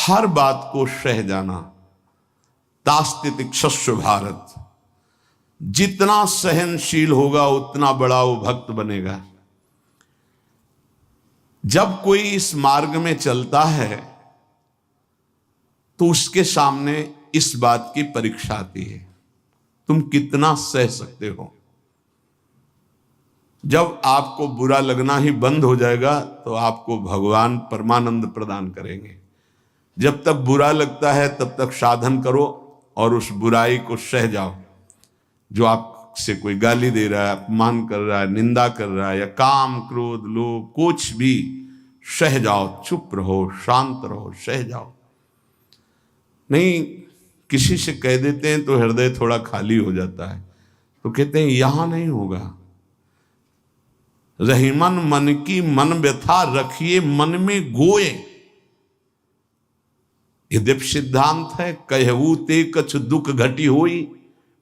हर बात को सह जाना। तास्तितिक्षस्व भारत, जितना सहनशील होगा उतना बड़ा वो भक्त बनेगा। जब कोई इस मार्ग में चलता है तो उसके सामने इस बात की परीक्षा आती है, तुम कितना सह सकते हो। जब आपको बुरा लगना ही बंद हो जाएगा तो आपको भगवान परमानंद प्रदान करेंगे। जब तक बुरा लगता है तब तक साधन करो और उस बुराई को सह जाओ। जो आपसे कोई गाली दे रहा है, अपमान कर रहा है, निंदा कर रहा है, या काम क्रोध लोभ कुछ भी, सह जाओ, चुप रहो, शांत रहो, सह जाओ। नहीं, किसी से कह देते हैं तो हृदय थोड़ा खाली हो जाता है, तो कहते हैं यहां नहीं होगा। रहीमन मन की मन व्यथा रखिए मन में गोए, ये दिव्य सिद्धांत है। कहू ते कछ दुख घटी होई,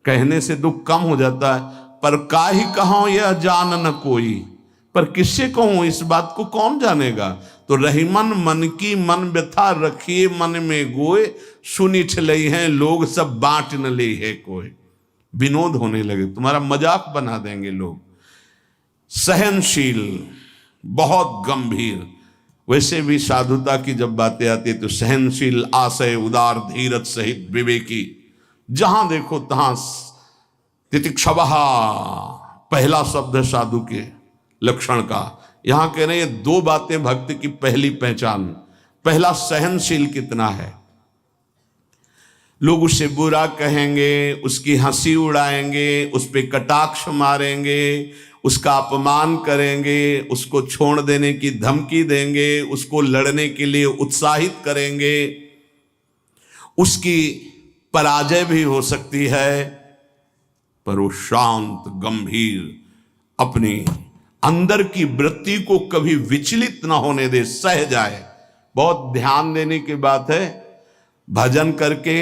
कहने से दुख कम हो जाता है। पर काहि कहो यह जान न कोई, पर किससे कहूं, इस बात को कौन जानेगा। तो रहीमन मन की मन व्यथा रखिए मन में गोए, सुनी ठलई हैं लोग सब बांट न ले है कोई। विनोद होने लगे, तुम्हारा मजाक बना देंगे लोग। सहनशील, बहुत गंभीर। वैसे भी साधुता की जब बातें आती है तो सहनशील, आशय, उदार, धीरज सहित विवेकी, जहां देखो तहां तितिक्षवः पहला शब्द है साधु के लक्षण का। यहां कह रहे हैं दो बातें भक्त की पहली पहचान। पहला, सहनशील कितना है। लोग उसे बुरा कहेंगे, उसकी हंसी उड़ाएंगे, उस पर कटाक्ष मारेंगे, उसका अपमान करेंगे, उसको छोड़ देने की धमकी देंगे, उसको लड़ने के लिए उत्साहित करेंगे, उसकी पराजय भी हो सकती है, पर वो शांत गंभीर, अपनी अंदर की वृत्ति को कभी विचलित ना होने दे, सह जाए। बहुत ध्यान देने की बात है। भजन करके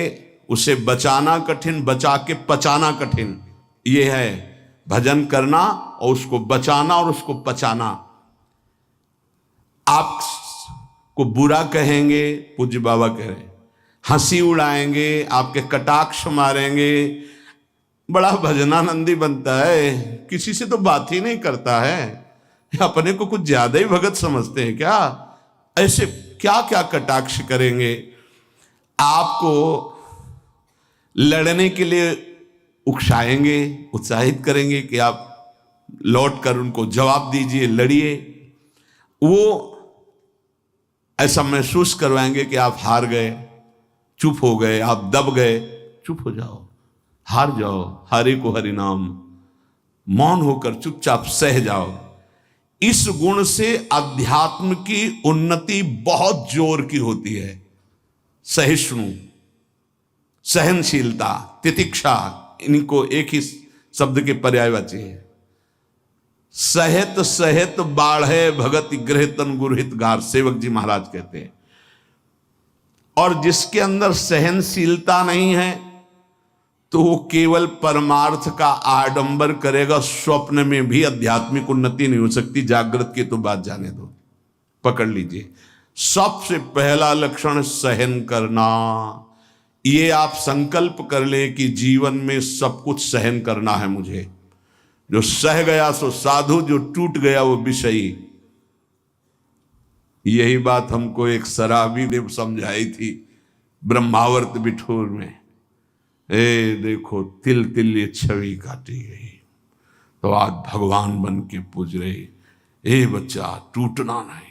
उसे बचाना कठिन, बचा के पचाना कठिन। ये है भजन करना और उसको बचाना और उसको पचाना। आपको बुरा कहेंगे, पूज्य बाबा कह रहे, हंसी उड़ाएंगे, आपके कटाक्ष मारेंगे, बड़ा भजनानंदी बनता है, किसी से तो बात ही नहीं करता है, अपने को कुछ ज्यादा ही भगत समझते हैं क्या। ऐसे क्या क्या कटाक्ष करेंगे, आपको लड़ने के लिए उकसाएंगे, उत्साहित करेंगे कि आप लौट कर उनको जवाब दीजिए, लड़िए। वो ऐसा महसूस करवाएंगे कि आप हार गए, चुप हो गए, आप दब गए। चुप हो जाओ, हार जाओ, हरि को हरि नाम, मौन होकर चुपचाप सह जाओ। इस गुण से अध्यात्म की उन्नति बहुत जोर की होती है। सहिष्णु, सहनशीलता, तितिक्षा, इनको एक ही शब्द के पर्यायवाची है। सहित सहित बाढ़े भगत गृह तन गुरहित गार, सेवक जी महाराज कहते हैं। और जिसके अंदर सहनशीलता नहीं है तो वो केवल परमार्थ का आडंबर करेगा, स्वप्न में भी आध्यात्मिक उन्नति नहीं हो सकती। जागृत की तो बात जाने दो, पकड़ लीजिए। सबसे पहला लक्षण सहन करना। ये आप संकल्प कर ले कि जीवन में सब कुछ सहन करना है मुझे। जो सह गया सो साधु, जो टूट गया वो विषयी। यही बात हमको एक शराबी ने समझाई थी ब्रह्मावर्त बिठूर में। ए देखो, तिल तिल ये छवि काटी गई तो आज भगवान बन के पूज रही। ए बच्चा, टूटना नहीं।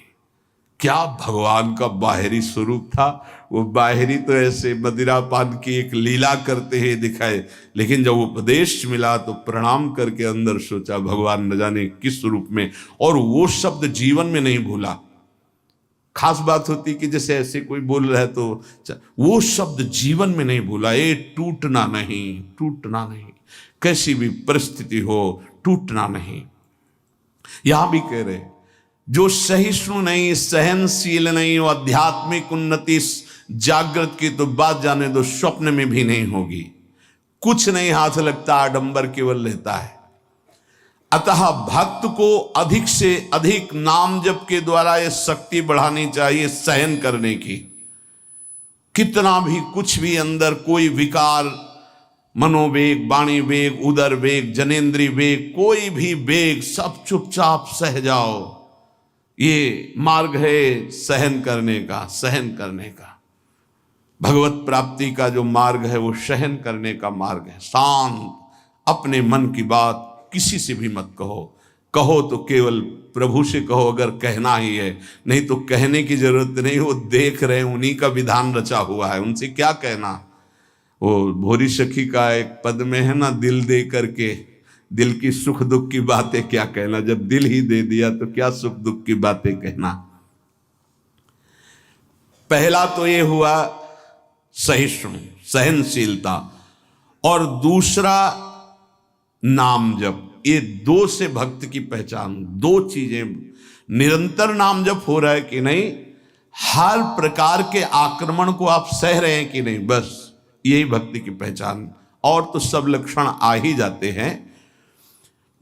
क्या भगवान का बाहरी स्वरूप था। वो बाहरी तो ऐसे मदिरा पान की एक लीला करते ही दिखाए, लेकिन जब उपदेश मिला तो प्रणाम करके अंदर सोचा भगवान न जाने किस रूप में। और वो शब्द जीवन में नहीं भूला। खास बात होती कि जैसे ऐसे कोई बोल रहा है तो वो शब्द जीवन में नहीं भूला। ये टूटना नहीं, टूटना नहीं, कैसी भी परिस्थिति हो टूटना नहीं। यहां भी कह रहे जो सहिष्णु नहीं, सहनशील नहीं, वो आध्यात्मिक उन्नति जागृत की तो बात जाने दो, स्वप्न में भी नहीं होगी। कुछ नहीं हाथ लगता, आडंबर केवल लेता है। अतः भक्त को अधिक से अधिक नाम जप के द्वारा ये शक्ति बढ़ानी चाहिए सहन करने की। कितना भी कुछ भी अंदर कोई विकार, मनोवेग, वाणी वेग, उदर वेग, जनेन्द्रीय वेग, कोई भी वेग, सब चुपचाप सह जाओ। ये मार्ग है सहन करने का, सहन करने का। भगवत प्राप्ति का जो मार्ग है वो सहन करने का मार्ग है। शांत, अपने मन की बात किसी से भी मत कहो। कहो तो केवल प्रभु से कहो, अगर कहना ही है, नहीं तो कहने की जरूरत नहीं, वो देख रहे हैं, उन्हीं का विधान रचा हुआ है, उनसे क्या कहना। वो भोरी सखी का एक पद में है ना, दिल दे करके दिल की सुख दुख की बातें क्या कहना, जब दिल ही दे दिया तो क्या सुख दुख की बातें कहना। पहला तो ये हुआ सहिष्णु, सहनशीलता, और दूसरा नाम जप। ये दो से भक्त की पहचान, दो चीजें। निरंतर नाम जप हो रहा है कि नहीं, हर प्रकार के आक्रमण को आप सह रहे हैं कि नहीं, बस यही भक्ति की पहचान। और तो सब लक्षण आ ही जाते हैं।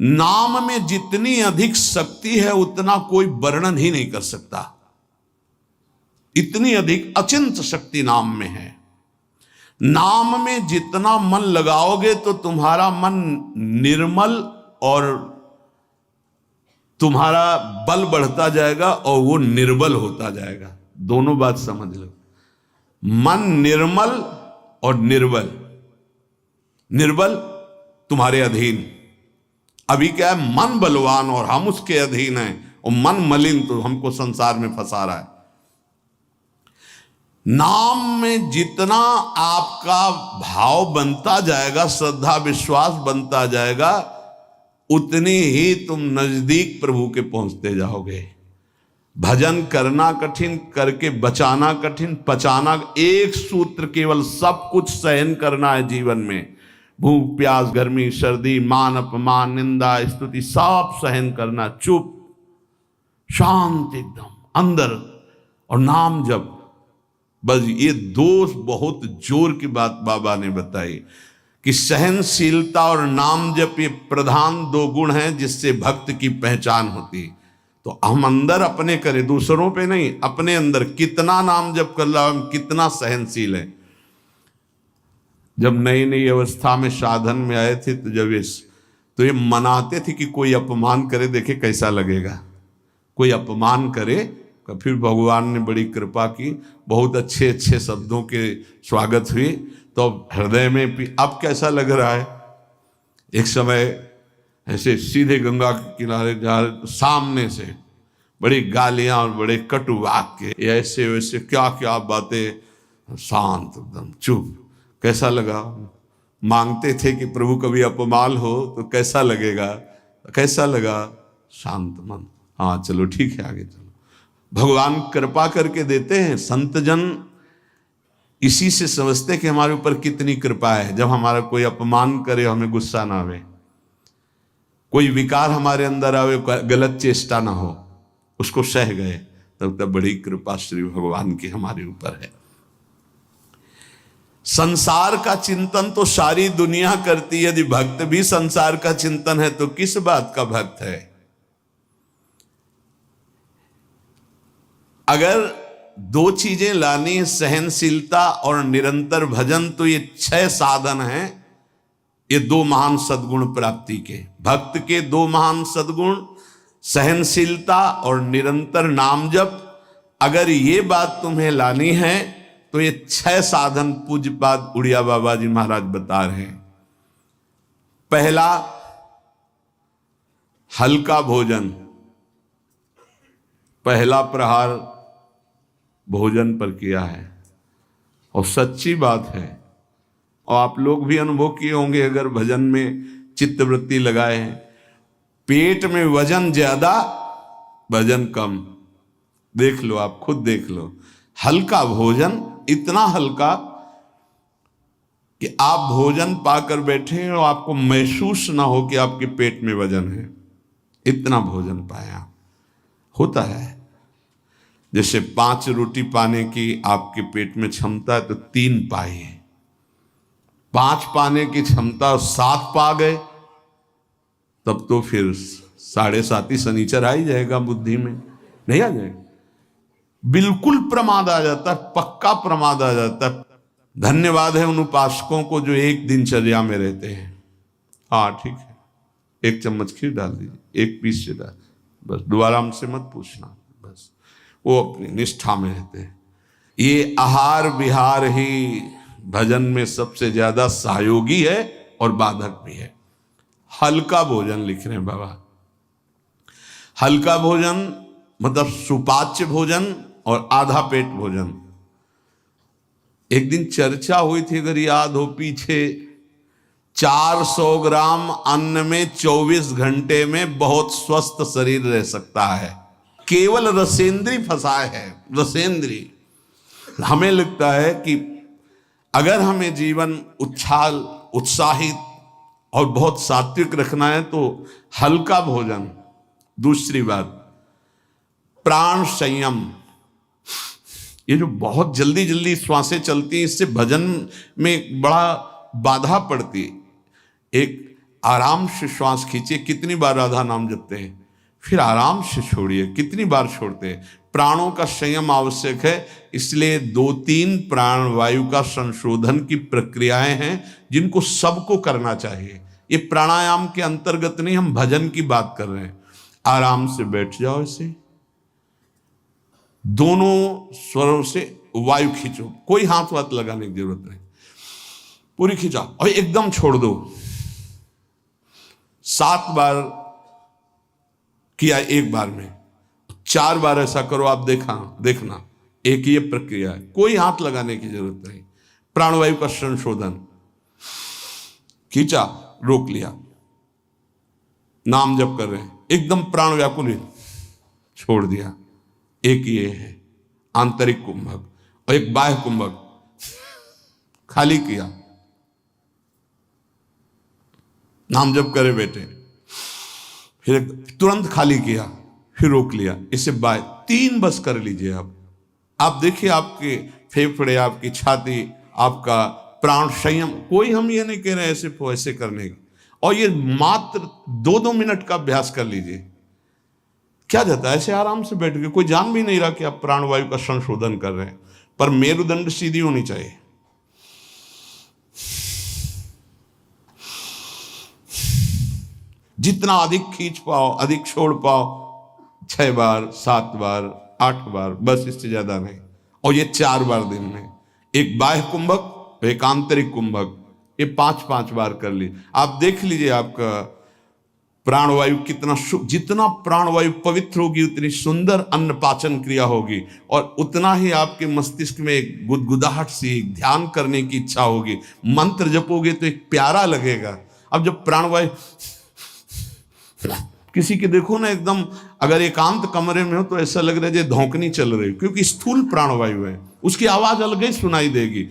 नाम में जितनी अधिक शक्ति है उतना कोई वर्णन ही नहीं कर सकता। इतनी अधिक अचिंत शक्ति नाम में है। नाम में जितना मन लगाओगे तो तुम्हारा मन निर्मल और तुम्हारा बल बढ़ता जाएगा और वो निर्बल होता जाएगा। दोनों बात समझ लो, मन निर्मल और निर्बल। निर्बल तुम्हारे अधीन। अभी क्या है, मन बलवान और हम उसके अधीन हैं, और मन मलिन तो हमको संसार में फंसा रहा है। नाम में जितना आपका भाव बनता जाएगा, श्रद्धा विश्वास बनता जाएगा, उतनी ही तुम नजदीक प्रभु के पहुंचते जाओगे। भजन करना कठिन, करके बचाना कठिन, पचाना एक सूत्र केवल, सब कुछ सहन करना है जीवन में। भूख प्यास गर्मी सर्दी मान अपमान निंदा स्तुति सब सहन करना, चुप शांत एकदम अंदर, और नाम जप। बस ये दो बहुत जोर की बात बाबा ने बताई कि सहनशीलता और नाम जप ये प्रधान दो गुण हैं जिससे भक्त की पहचान होती। तो हम अंदर अपने करें, दूसरों पे नहीं, अपने अंदर कितना नाम जप कर रहा, हम कितना सहनशील है। जब नई नई अवस्था में साधन में आए थे तो ये मनाते थे कि कोई अपमान करे देखे कैसा लगेगा। कोई अपमान करे, फिर भगवान ने बड़ी कृपा की, बहुत अच्छे अच्छे शब्दों के स्वागत हुई, तो हृदय में अब कैसा लग रहा है। एक समय ऐसे सीधे गंगा के किनारे जा रहे, सामने से बड़ी गालियां और बड़े कटु वाक्य, ऐसे वैसे क्या क्या बातें, शांत एकदम चुप। कैसा लगा। मांगते थे कि प्रभु कभी अपमान हो तो कैसा लगेगा, कैसा लगा, शांत मन, हाँ चलो ठीक है आगे चलो। भगवान कृपा करके देते हैं। संत जन इसी से समझते कि हमारे ऊपर कितनी कृपा है। जब हमारा कोई अपमान करे हमें गुस्सा ना आवे, कोई विकार हमारे अंदर आवे, गलत चेष्टा ना हो, उसको सह गए, तब तक बड़ी कृपा श्री भगवान की हमारे ऊपर है। संसार का चिंतन तो सारी दुनिया करती है, यदि भक्त भी संसार का चिंतन है तो किस बात का भक्त है। अगर दो चीजें लानी है, सहनशीलता और निरंतर भजन, तो ये 6 साधन हैं। ये 2 महान सद्गुण प्राप्ति के, भक्त के 2 महान सद्गुण, सहनशीलता और निरंतर नाम जप। अगर ये बात तुम्हें लानी है तो ये 6 साधन पूज्यपाद उड़िया बाबा जी महाराज बता रहे हैं। पहला, हल्का भोजन। पहला प्रहार भोजन पर किया है, और सच्ची बात है, और आप लोग भी अनुभव किए होंगे अगर भजन में चित्तवृत्ति लगाए हैं। पेट में वजन ज्यादा, भजन कम। देख लो, आप खुद देख लो। हल्का भोजन, इतना हल्का कि आप भोजन पाकर बैठे और आपको महसूस ना हो कि आपके पेट में वजन है, इतना भोजन पाया। होता है जैसे 5 रोटी पाने की आपके पेट में क्षमता है तो 3 पाइए, 5 पाने की क्षमता 7 पा गए, तब तो फिर 7.5 ही शनिचर आ ही जाएगा बुद्धि में, नहीं आ जाएगा। बिल्कुल प्रमाद आ जाता है, पक्का प्रमाद आ जाता है। धन्यवाद है उन उपासकों को जो एक दिनचर्या में रहते हैं। हाँ ठीक है, 1 चम्मच खीर डाल दीजिए, 1 पीस से डाल, बस दोबारा हमसे मत पूछना, बस वो अपनी निष्ठा में रहते हैं। ये आहार विहार ही भजन में सबसे ज्यादा सहयोगी है और बाधक भी है। हल्का भोजन लिख रहे हैं बाबा, हल्का भोजन मतलब सुपाच्य भोजन और आधा पेट भोजन। एक दिन चर्चा हुई थी, अगर याद हो पीछे, 400 ग्राम अन्न में 24 घंटे में बहुत स्वस्थ शरीर रह सकता है। केवल रसेंद्री फंसाए है, रसेंद्री। हमें लगता है कि अगर हमें जीवन उछाल उत्साहित और बहुत सात्विक रखना है तो हल्का भोजन। दूसरी बात, प्राण संयम। ये जो बहुत जल्दी जल्दी श्वासें चलती हैं, इससे भजन में बड़ा बाधा पड़ती है। एक आराम से श्वास खींचिए, कितनी बार राधा नाम जपते हैं, फिर आराम से छोड़िए, कितनी बार छोड़ते हैं। प्राणों का संयम आवश्यक है, इसलिए 2-3 प्राण वायु का संशोधन की प्रक्रियाएं हैं जिनको सबको करना चाहिए। ये प्राणायाम के अंतर्गत नहीं, हम भजन की बात कर रहे हैं। आराम से बैठ जाओ, ऐसे दोनों स्वरों से वायु खींचो, कोई हाथ वाथ लगाने की जरूरत नहीं, पूरी खींचाओ और एकदम छोड़ दो। 7 बार किया एक बार में, 4 बार ऐसा करो, आप देखना एक ये प्रक्रिया है, कोई हाथ लगाने की जरूरत नहीं। प्राणवायु का संशोधन, खींचा, रोक लिया, नाम जप कर रहे हैं, एकदम प्राण व्याकुल, छोड़ दिया। एक ये है आंतरिक कुंभक और एक बाह्य कुंभक, खाली किया, नाम जप करे बैठे, फिर तुरंत खाली किया, फिर रोक लिया, इसे बाय 3 बस कर लीजिए। आप देखिए आपके फेफड़े, आपकी छाती, आपका प्राण संयम। कोई हम ये नहीं कह रहे ऐसे ऐसे करने की, और ये मात्र 2-2 मिनट का अभ्यास कर लीजिए। क्या जाता है ऐसे आराम से बैठ के, कोई जान भी नहीं रहा कि आप प्राणवायु का संशोधन कर रहे हैं, पर मेरुदंड सीधी होनी चाहिए। जितना अधिक खींच पाओ, अधिक छोड़ पाओ, 6 बार, 7 बार, 8 बार, बस इससे ज्यादा नहीं। और ये 4 बार दिन में, एक बाह्य कुंभक, एक आंतरिक कुंभक, ये 5-5 बार कर ली। आप देख लीजिए आपका प्राणवायु कितना, जितना प्राणवायु पवित्र होगी उतनी सुंदर अन्न पाचन क्रिया होगी, और उतना ही आपके मस्तिष्क में एक गुदगुदाहट सी, ध्यान करने की इच्छा होगी। मंत्र जपोगे तो एक प्यारा लगेगा। अब जब प्राणवायु किसी के देखो ना, एकदम अगर एकांत कमरे में हो तो ऐसा लग रहा है जैसे धौंकनी चल रही, क्योंकि स्थूल प्राणवायु है, उसकी आवाज अलग ही सुनाई देगी।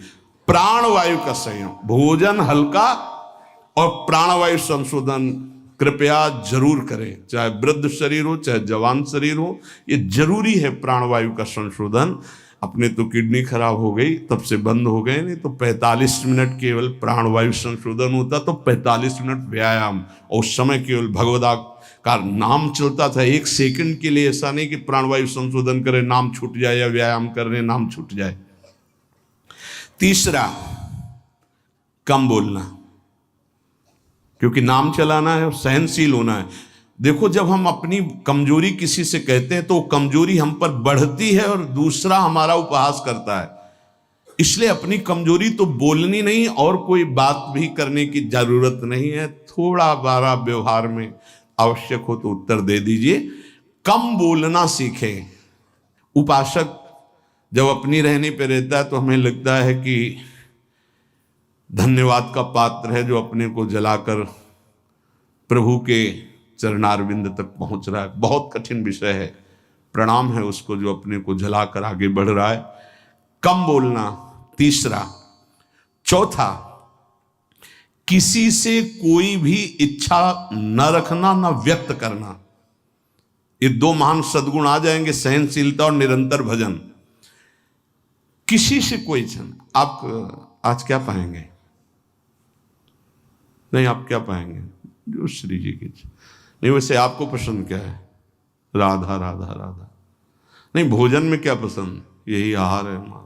प्राणवायु का संयम, भोजन हल्का और प्राणवायु संशोधन कृपया जरूर करें, चाहे वृद्ध शरीर हो चाहे जवान शरीर हो, ये जरूरी है प्राणवायु का संशोधन। अपने तो किडनी खराब हो गई, तब से बंद हो गए, नहीं तो 45 मिनट केवल प्राणवायु संशोधन होता, तो 45 मिनट व्यायाम, और उस समय केवल भगवदा का नाम चलता था। 1 सेकंड के लिए ऐसा नहीं कि प्राणवायु संशोधन करें नाम छूट जाए, या व्यायाम करने नाम छूट जाए। तीसरा, कम बोलना, क्योंकि नाम चलाना है और सहनशील होना है। देखो, जब हम अपनी कमजोरी किसी से कहते हैं तो कमजोरी हम पर बढ़ती है और दूसरा हमारा उपहास करता है। इसलिए अपनी कमजोरी तो बोलनी नहीं, और कोई बात भी करने की जरूरत नहीं है। थोड़ा बारा व्यवहार में आवश्यक हो तो उत्तर दे दीजिए, कम बोलना सीखें। उपासक जब अपनी रहने पे रहता है तो हमें लगता है कि धन्यवाद का पात्र है, जो अपने को जलाकर प्रभु के चरणारविंद तक पहुंच रहा है। बहुत कठिन विषय है, प्रणाम है उसको जो अपने को जलाकर आगे बढ़ रहा है। कम बोलना, तीसरा। चौथा, किसी से कोई भी इच्छा न रखना, न व्यक्त करना। ये 2 महान सद्गुण आ जाएंगे, सहनशीलता और निरंतर भजन। किसी से कोई इच्छा, आप आज क्या पाएंगे? नहीं, आप क्या पाएंगे? जो श्री जी की इच्छा नहीं। वैसे आपको पसंद क्या है? राधा राधा राधा, नहीं, भोजन में क्या पसंद, यही आहार है हमारा।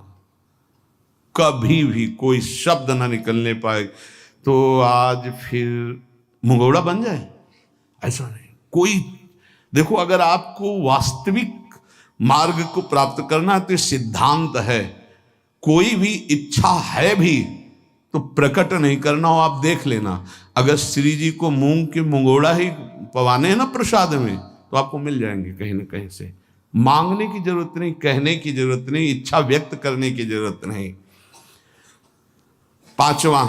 कभी भी कोई शब्द ना निकलने पाए तो आज फिर मुंगौड़ा बन जाए, ऐसा नहीं। कोई देखो, अगर आपको वास्तविक मार्ग को प्राप्त करना है तो ये सिद्धांत है, कोई भी इच्छा है भी तो प्रकट नहीं करना हो। आप देख लेना, अगर श्री जी को मूंग के मुंगोड़ा ही पवाने हैं ना प्रसाद में, तो आपको मिल जाएंगे कहीं ना कहीं से। मांगने की जरूरत नहीं, कहने की जरूरत नहीं, इच्छा व्यक्त करने की जरूरत नहीं। पांचवा,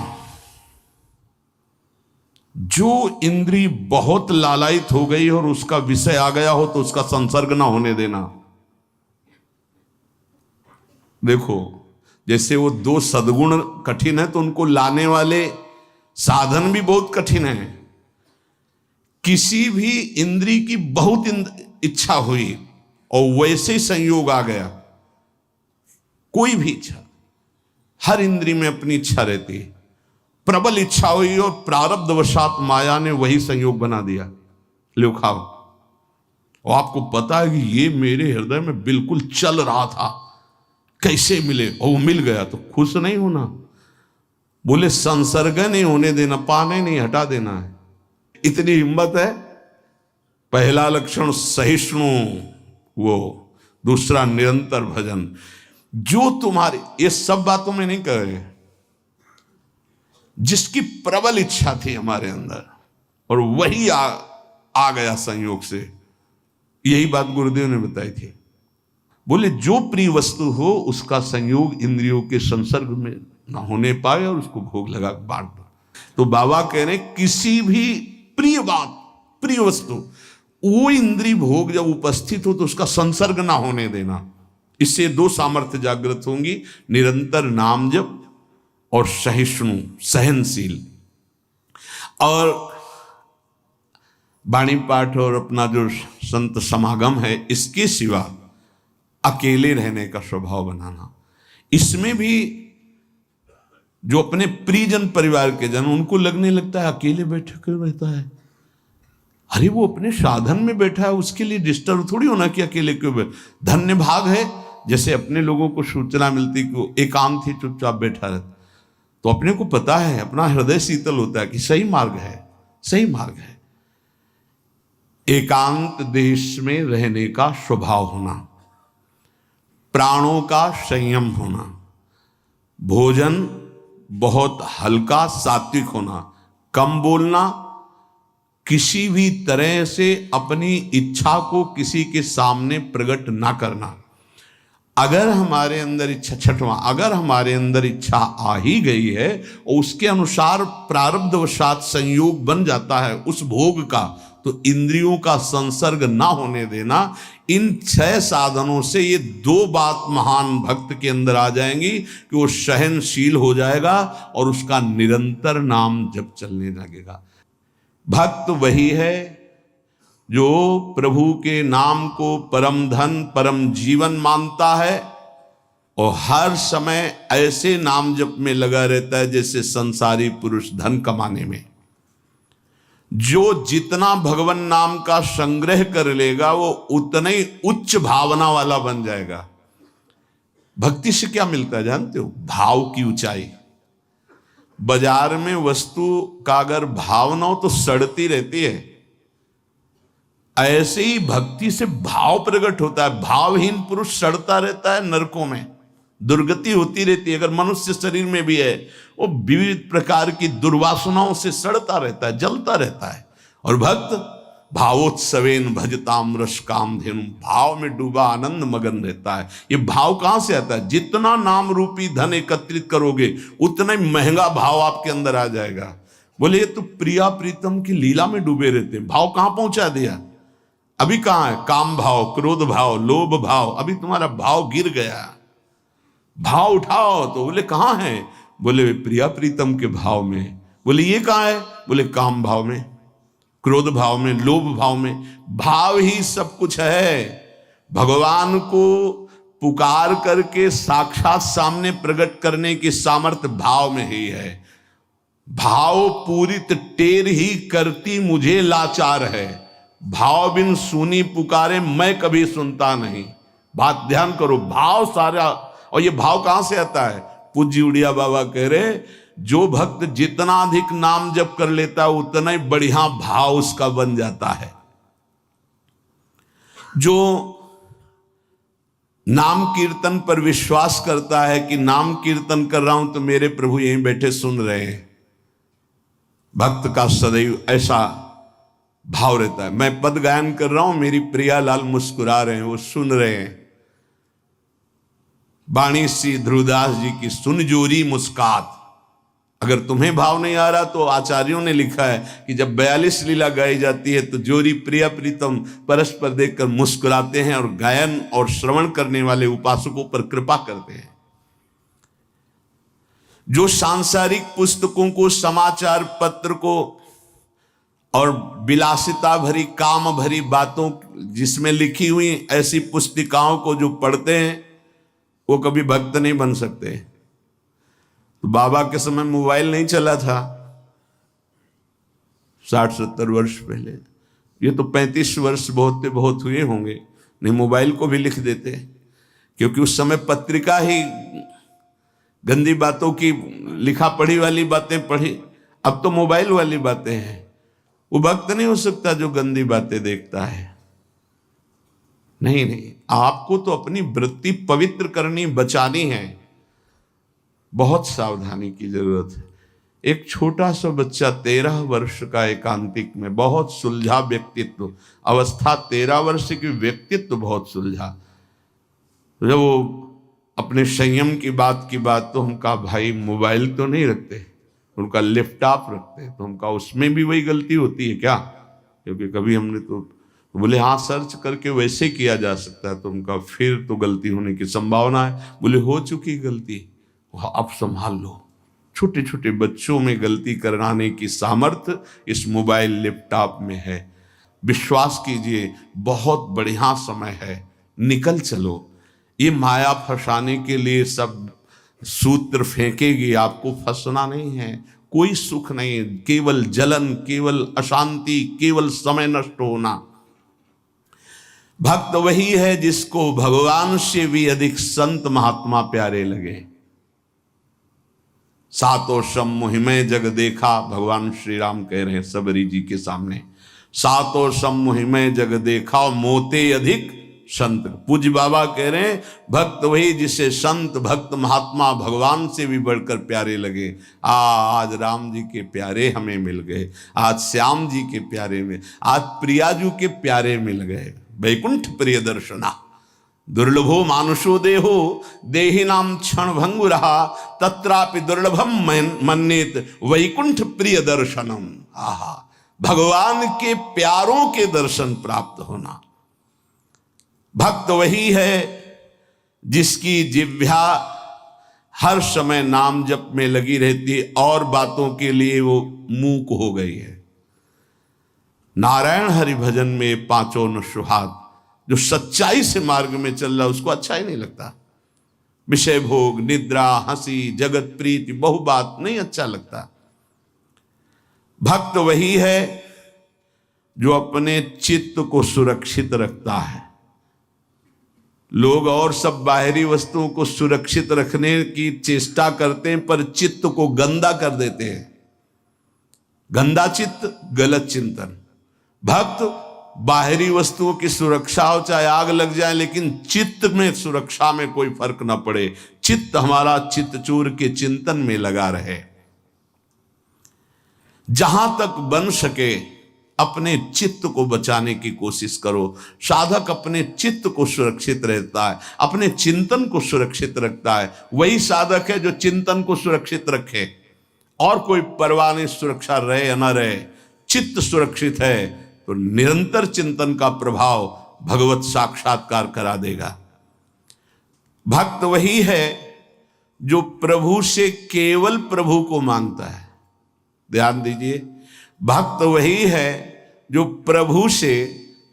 जो इंद्री बहुत लालायित हो गई और उसका विषय आ गया हो तो उसका संसर्ग ना होने देना। देखो, जैसे वो दो सद्गुण कठिन है तो उनको लाने वाले साधन भी बहुत कठिन है। किसी भी इंद्री की बहुत इच्छा हुई और वैसे ही संयोग आ गया, कोई भी इच्छा, हर इंद्री में अपनी इच्छा रहती है, प्रबल इच्छा हुई और प्रारब्धवशात माया ने वही संयोग बना दिया, लो खाओ। और आपको पता है कि ये मेरे हृदय में बिल्कुल चल रहा था, कैसे मिले, और वो मिल गया, तो खुश नहीं होना। बोले संसर्ग नहीं होने देना, पाने नहीं, हटा देना है। इतनी हिम्मत है। पहला लक्षण सहिष्णु, वो दूसरा निरंतर भजन। जो तुम्हारी, ये सब बातों में नहीं कह रहे, जिसकी प्रबल इच्छा थी हमारे अंदर और वही आ गया संयोग से, यही बात गुरुदेव ने बताई थी। बोले जो प्रिय वस्तु हो उसका संयोग इंद्रियों के संसर्ग में ना होने पाए और उसको भोग लगा बांट दो। तो बाबा कह रहे किसी भी प्रिय बात, प्रिय वस्तु, वो इंद्रिय भोग जब उपस्थित हो तो उसका संसर्ग ना होने देना। इससे दो सामर्थ्य जागृत होंगी, निरंतर नाम जप और सहिष्णु, सहनशील। और वाणी पाठ और अपना जो संत समागम है, इसके सिवा अकेले रहने का स्वभाव बनाना। इसमें भी जो अपने प्रियजन परिवार के जन, उनको लगने लगता है अकेले बैठे क्यों रहता है। अरे वो अपने साधन में बैठा है, उसके लिए डिस्टर्ब थोड़ी होना कि अकेले क्यों बैठे। धन्य भाग है, जैसे अपने लोगों को सूचना मिलती कि एकांत ही चुपचाप बैठा रहता, तो अपने को पता है, अपना हृदय शीतल होता है कि सही मार्ग है, सही मार्ग है। एकांत देश में रहने का स्वभाव होना, प्राणों का संयम होना, भोजन बहुत हल्का सात्विक होना, कम बोलना, किसी भी तरह से अपनी इच्छा को किसी के सामने प्रकट ना करना। अगर हमारे अंदर इच्छा, छठवां, अगर हमारे अंदर इच्छा आ ही गई है और उसके अनुसार प्रारब्धवशात संयोग बन जाता है उस भोग का, तो इंद्रियों का संसर्ग ना होने देना। इन 6 साधनों से ये 2 बात महान भक्त के अंदर आ जाएंगी कि वो सहनशील हो जाएगा और उसका निरंतर नाम जप चलने लगेगा। भक्त वही है जो प्रभु के नाम को परम धन, परम जीवन मानता है और हर समय ऐसे नाम जप में लगा रहता है जैसे संसारी पुरुष धन कमाने में। जो जितना भगवान नाम का संग्रह कर लेगा वो उतना ही उच्च भावना वाला बन जाएगा। भक्ति से क्या मिलता है जानते हो? भाव की ऊंचाई। बाजार में वस्तु का अगर भाव ना हो तो सड़ती रहती है, ऐसे ही भक्ति से भाव प्रकट होता है। भावहीन पुरुष सड़ता रहता है, नरकों में दुर्गति होती रहती है। अगर मनुष्य शरीर में भी है, वो विविध प्रकार की दुर्वासनाओं से सड़ता रहता है, जलता रहता है। और भक्त भावोत्सवेन भजताम रस काम धेनु, भाव में डूबा आनंद मगन रहता है। ये भाव कहां से आता है? जितना नाम रूपी धन एकत्रित करोगे उतना ही महंगा भाव आपके अंदर आ जाएगा। बोले ये तो प्रिया प्रीतम की लीला में डूबे रहते हैं, भाव कहां पहुंचा दिया? अभी कहां है? काम भाव, क्रोध भाव, लोभ भाव। अभी तुम्हारा भाव गिर गया, भाव उठाओ। तो बोले कहां है? बोले प्रिया प्रीतम के भाव में। बोले ये कहां है? बोले काम भाव में, क्रोध भाव में, लोभ भाव में। भाव ही सब कुछ है। भगवान को पुकार करके साक्षात सामने प्रकट करने की सामर्थ्य भाव में ही है। भाव पूरित टेर ही करती मुझे लाचार है, भाव बिन सुनी पुकारे मैं कभी सुनता नहीं। बात ध्यान करो, भाव सारा। और ये भाव कहां से आता है? पूज्य उड़िया बाबा कह रहे, जो भक्त जितना अधिक नाम जप कर लेता है उतना ही बढ़िया भाव उसका बन जाता है। जो नाम कीर्तन पर विश्वास करता है कि नाम कीर्तन कर रहा हूं तो मेरे प्रभु यहीं बैठे सुन रहे हैं, भक्त का सदैव ऐसा भाव रहता है। मैं पद गायन कर रहा हूं, मेरी प्रिया लाल मुस्कुरा रहे हैं, वो सुन रहे हैं। बाणी सी ध्रुवदास जी की सुन जोरी मुस्कात। अगर तुम्हें भाव नहीं आ रहा तो आचार्यों ने लिखा है कि जब 42 लीला गाई जाती है तो जोरी प्रिया प्रीतम परस्पर देखकर मुस्कुराते हैं और गायन और श्रवण करने वाले उपासकों पर कृपा करते हैं। जो सांसारिक पुस्तकों को, समाचार पत्र को और विलासिता भरी काम भरी बातों जिसमें लिखी हुई ऐसी पुस्तिकाओं को जो पढ़ते हैं वो कभी भक्त नहीं बन सकते। तो बाबा के समय मोबाइल नहीं चला था 60-70 वर्ष पहले, ये तो 35 वर्ष बहुत हुए होंगे, नहीं मोबाइल को भी लिख देते, क्योंकि उस समय पत्रिका ही गंदी बातों की लिखा पढ़ी वाली बातें पढ़ी। अब तो मोबाइल वाली बातें हैं। वो भक्त नहीं हो सकता जो गंदी बातें देखता है। नहीं, आपको तो अपनी वृत्ति पवित्र करनी, बचानी है। बहुत सावधानी की जरूरत है। एक छोटा सा बच्चा 13 वर्ष का, एकांतिक में, बहुत सुलझा व्यक्तित्व, अवस्था 13 वर्ष की, व्यक्तित्व बहुत सुलझा। जब वो अपने संयम की बात तो हम कहा भाई मोबाइल तो नहीं रखते, उनका लैपटॉप रखते हैं। तो हम कहा उसमें भी वही गलती होती है क्या? क्योंकि कभी हमने तो बोले हाँ सर्च करके वैसे किया जा सकता है। तो उनका फिर तो गलती होने की संभावना है। बोले हो चुकी गलती, अब संभाल लो। छोटे छोटे बच्चों में गलती कराने की सामर्थ्य इस मोबाइल लैपटॉप में है। विश्वास कीजिए बहुत बढ़िया समय है, निकल चलो। ये माया फंसाने के लिए सब सूत्र फेंकेगी, आपको फंसना नहीं है। कोई सुख नहीं है, केवल जलन, केवल अशांति, केवल समय नष्ट होना। भक्त वही है जिसको भगवान से भी अधिक संत महात्मा प्यारे लगे। सातों सम मुहिमे जग देखा, भगवान श्री राम कह रहे हैं सबरी जी के सामने, सातों सम मुहिमे जग देखा मोते अधिक संत। पूज्य बाबा कह रहे हैं भक्त वही जिसे संत, भक्त, महात्मा भगवान से भी बढ़कर प्यारे लगे। आज राम जी के प्यारे हमें मिल गए, आज श्याम जी के प्यारे में, आज प्रियाजू के प्यारे मिल गए। वैकुंठ प्रिय दर्शना दुर्लभो मानुषो देहो देहि नाम क्षण भंगुरहा तत्रापि दुर्लभम मन्येत वैकुंठ प्रिय दर्शनम। आहा, भगवान के प्यारों के दर्शन प्राप्त होना। भक्त वही है जिसकी जिह्वा हर समय नाम जप में लगी रहती है और बातों के लिए वो मूक हो गई है। नारायण हरि भजन में पांचों न सुहाग, जो सच्चाई से मार्ग में चल रहा उसको अच्छा ही नहीं लगता। विषय भोग, निद्रा, हंसी, जगत प्रीति, बहु बात नहीं अच्छा लगता। भक्त वही है जो अपने चित्त को सुरक्षित रखता है। लोग और सब बाहरी वस्तुओं को सुरक्षित रखने की चेष्टा करते हैं पर चित्त को गंदा कर देते हैं। गंदा चित्त, गलत चिंतन। भक्त बाहरी वस्तुओं की सुरक्षा हो, चाहे आग लग जाए, लेकिन चित्त में सुरक्षा में कोई फर्क ना पड़े। चित्त हमारा चित्तचूर के चिंतन में लगा रहे। जहां तक बन सके अपने चित्त को बचाने की कोशिश करो। साधक अपने चित्त को सुरक्षित रहता है, अपने चिंतन को सुरक्षित रखता है। वही साधक है जो चिंतन को सुरक्षित रखे, और कोई परवाह नहीं सुरक्षा रहे या ना रहे। चित्त सुरक्षित है तो निरंतर चिंतन का प्रभाव भगवत साक्षात्कार करा देगा। भक्त वही है जो प्रभु से केवल प्रभु को मांगता है। ध्यान दीजिए, भक्त वही है जो प्रभु से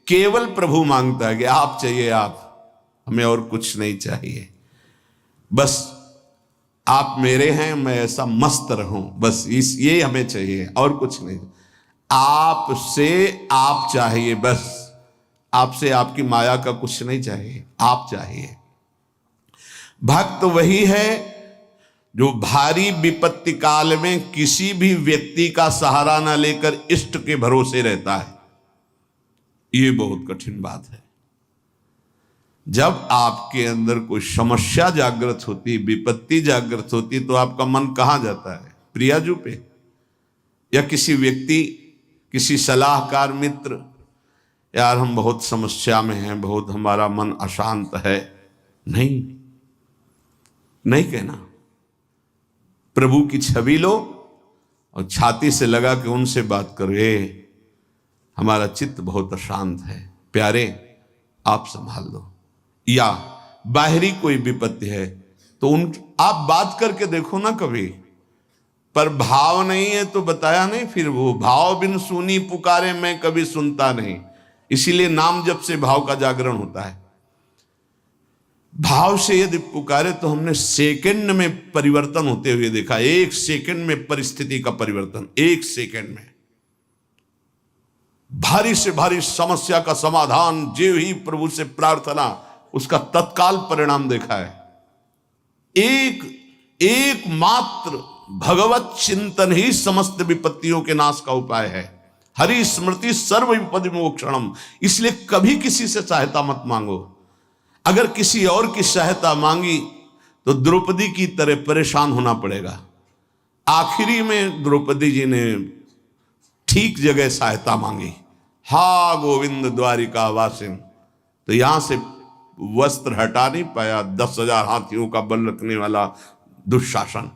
केवल प्रभु मांगता है कि आप चाहिए आप, हमें और कुछ नहीं चाहिए, बस आप मेरे हैं, मैं ऐसा मस्त रहूं, बस ये हमें चाहिए और कुछ नहीं। आप से आप चाहिए, बस आपसे आपकी माया का कुछ नहीं चाहिए, आप चाहिए। भक्त वही है जो भारी विपत्ति काल में किसी भी व्यक्ति का सहारा न लेकर इष्ट के भरोसे रहता है। ये बहुत कठिन बात है। जब आपके अंदर कोई समस्या जागृत होती, विपत्ति जागृत होती, तो आपका मन कहां जाता है? प्रियाजू पे, या किसी व्यक्ति, किसी सलाहकार मित्र, यार हम बहुत समस्या में हैं, बहुत हमारा मन अशांत है। नहीं, नहीं कहना। प्रभु की छवि लो और छाती से लगा के उनसे बात करो, हमारा चित्त बहुत अशांत है, प्यारे आप संभाल दो। या बाहरी कोई विपत्ति है तो आप बात करके देखो ना कभी, पर भाव नहीं है तो बताया नहीं। फिर वो भाव बिन सुनी पुकारे मैं कभी सुनता नहीं, इसीलिए नाम जप से भाव का जागरण होता है। भाव से यदि पुकारे तो हमने सेकंड में परिवर्तन होते हुए देखा। 1 सेकंड में परिस्थिति का परिवर्तन, 1 सेकंड में भारी से भारी समस्या का समाधान, जो ही प्रभु से प्रार्थना, उसका तत्काल परिणाम देखा है। एक मात्र भगवत चिंतन ही समस्त विपत्तियों के नाश का उपाय है। हरि स्मृति सर्व विपदि मोक्षणम। इसलिए कभी किसी से सहायता मत मांगो। अगर किसी और की सहायता मांगी तो द्रौपदी की तरह परेशान होना पड़ेगा। आखिरी में द्रौपदी जी ने ठीक जगह सहायता मांगी। हा गोविंद द्वारिका वासिन, तो यहां से वस्त्र हटा नहीं पाया 10,000 हाथियों का बल रखने वाला दुशासन।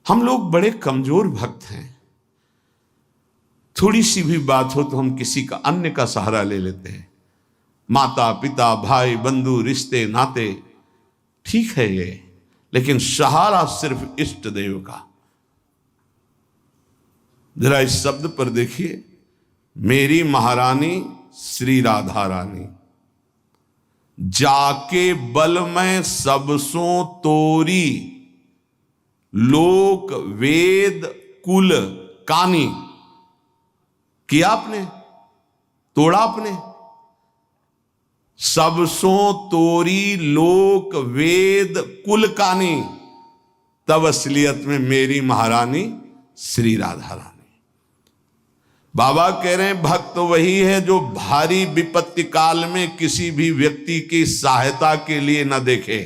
हम लोग बड़े कमजोर भक्त हैं। थोड़ी सी भी बात हो तो हम किसी का, अन्य का सहारा ले लेते हैं। माता पिता भाई बंधु रिश्ते नाते ठीक है ये, लेकिन सहारा सिर्फ इष्ट देव का। जरा इस शब्द पर देखिए, मेरी महारानी श्री राधा रानी, जाके बल में सबसों तोरी, लोक वेद कुल कानी। किया आपने, तोड़ा आपने। सबसों तोरी लोक वेद कुल कानी, तब असलियत में मेरी महारानी श्री राधा रानी। बाबा कह रहे हैं भक्त वही है जो भारी विपत्ति काल में किसी भी व्यक्ति की सहायता के लिए न देखे,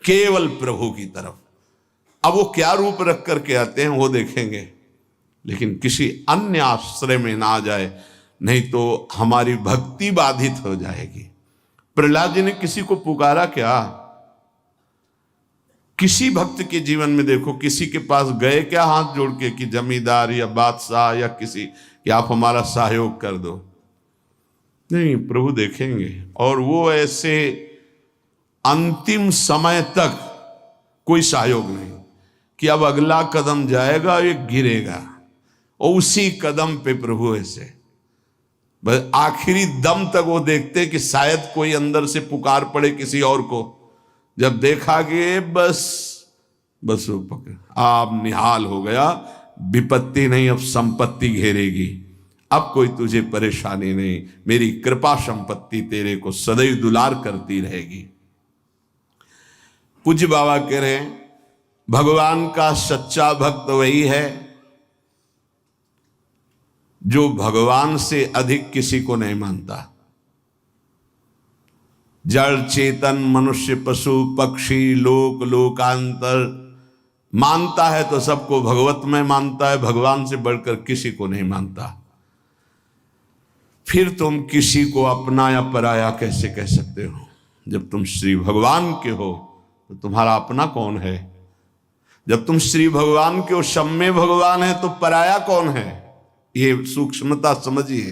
केवल प्रभु की तरफ। अब वो क्या रूप रख करके आते हैं वो देखेंगे, लेकिन किसी अन्य आश्रय में ना आ जाए, नहीं तो हमारी भक्ति बाधित हो जाएगी। प्रहलाद जी ने किसी को पुकारा क्या? किसी भक्त के जीवन में देखो, किसी के पास गए क्या हाथ जोड़ के कि जमींदार या बादशाह या किसी, कि आप हमारा सहयोग कर दो? नहीं, प्रभु देखेंगे। और वो ऐसे अंतिम समय तक कोई सहयोग नहीं कि अब अगला कदम जाएगा ये गिरेगा, और उसी कदम पे प्रभु ऐसे बस आखिरी दम तक वो देखते कि शायद कोई अंदर से पुकार पड़े किसी और को। जब देखा कि बस वो पकड़, आप निहाल हो गया, विपत्ति नहीं अब संपत्ति घेरेगी, अब कोई तुझे परेशानी नहीं, मेरी कृपा संपत्ति तेरे को सदैव दुलार करती रहेगी। पूज्य बाबा कह रहे हैं भगवान का सच्चा भक्त वही है जो भगवान से अधिक किसी को नहीं मानता। जड़ चेतन मनुष्य पशु पक्षी लोक लोकांतर मानता है तो सबको भगवत में मानता है, भगवान से बढ़कर किसी को नहीं मानता। फिर तुम किसी को अपना या पराया कैसे कह सकते हो? जब तुम श्री भगवान के हो तो तुम्हारा अपना कौन है? जब तुम श्री भगवान के हो, सम्मे भगवान है, तो पराया कौन है? ये सूक्ष्मता समझिए।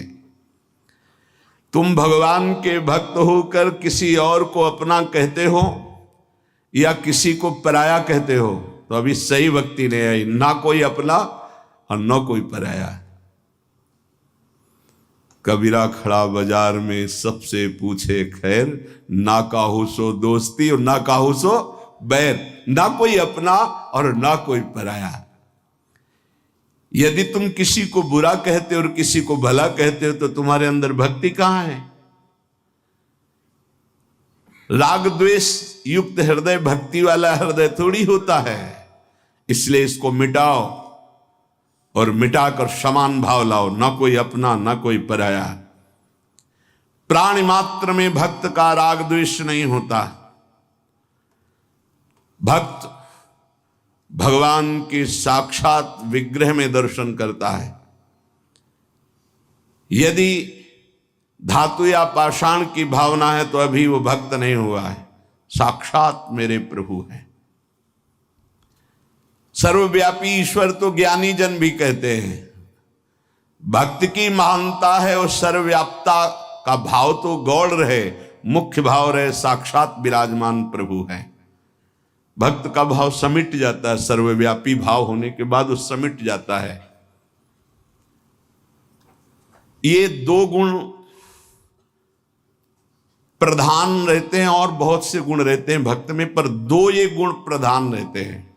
तुम भगवान के भक्त होकर किसी और को अपना कहते हो या किसी को पराया कहते हो, तो अभी सही भक्ति नहीं आई। ना कोई अपना और ना कोई पराया। कबीरा खड़ा बाजार में सबसे पूछे खैर, ना काहू सो दोस्ती और ना काहू सो बैर। ना कोई अपना और ना कोई पराया। यदि तुम किसी को बुरा कहते हो और किसी को भला कहते हो तो तुम्हारे अंदर भक्ति कहां है? राग द्वेष युक्त हृदय भक्ति वाला हृदय थोड़ी होता है। इसलिए इसको मिटाओ और मिटाकर समान भाव लाओ, ना कोई अपना ना कोई पराया। प्राणी मात्र में भक्त का राग द्वेष नहीं होता। भक्त भगवान के साक्षात विग्रह में दर्शन करता है। यदि धातु या पाषाण की भावना है तो अभी वो भक्त नहीं हुआ है, साक्षात मेरे प्रभु हैं। सर्वव्यापी ईश्वर तो ज्ञानी जन भी कहते हैं। भक्त की महानता है और सर्वव्यापता का भाव तो गौड़ रहे, मुख्य भाव रहे साक्षात विराजमान प्रभु है। भक्त का भाव समिट जाता है, सर्वव्यापी भाव होने के बाद वो समिट जाता है। ये दो गुण प्रधान रहते हैं और बहुत से गुण रहते हैं भक्त में, पर दो ये गुण प्रधान रहते हैं।